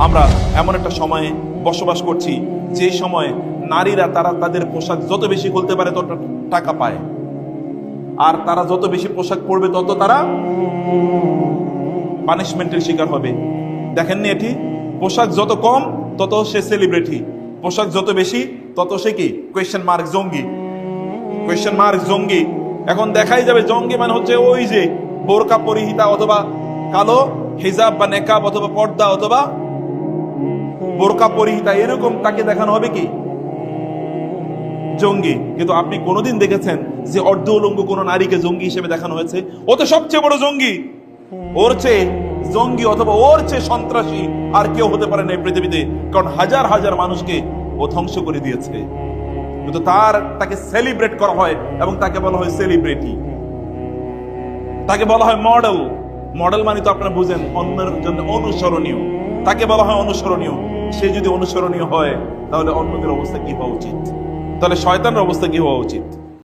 আমরা এমন একটা সময়ে বসবাস করছি যে সময় নারীরা তারা তাদের পোশাক যত বেশি খুলতে পারে তত টাকা পায়, আর তারা যত বেশি পোশাক পরবে তত তারা পানিশমেন্টের শিকার হবে। দেখেননি এটি? পোশাক যত কম তত সে সেলিব্রিটি, পোশাক যত বেশি তত সে কি কোয়েশ্চেন মার্ক জঙ্গি, কোয়েশ্চেন মার্ক জঙ্গি। এখন দেখাই যাবে জঙ্গি মানে হচ্ছে ওই যে বোরকা পরিহিতা অথবা কালো হিজাব বা নেকাব অথবা পর্দা অথবা বোরকা পরিহিতা, এরকম তাকে দেখানো হবে কি জঙ্গি। কিন্তু আপনি কোনোদিন দেখেছেন যে অর্ধ উলঙ্গ কোন নারীকে জঙ্গি হিসেবে দেখানো হয়েছে? ও তো সবচেয়ে বড় জঙ্গি, ওর চেয়ে জঙ্গি অথবা ওর চেয়ে সন্ত্রাসী আর কেউ হতে পারে না এই পৃথিবীতে, কারণ হাজার হাজার মানুষকে ও ধ্বংস করে দিয়েছে। কিন্তু তাকে সেলিব্রেট করা হয় এবং তাকে বলা হয় সেলিব্রিটি, তাকে বলা হয় মডেল। মডেল মানে তো আপনারা বুঝেন অন্যের জন্য অনুসরণীয়, তাকে বলা হয় অনুসরণীয়। সে যদি অনুসরণীয় হয় তাহলে অন্যদের অবস্থা কি হওয়া উচিত? তাহলে শয়তানের অবস্থা কি হওয়া উচিত?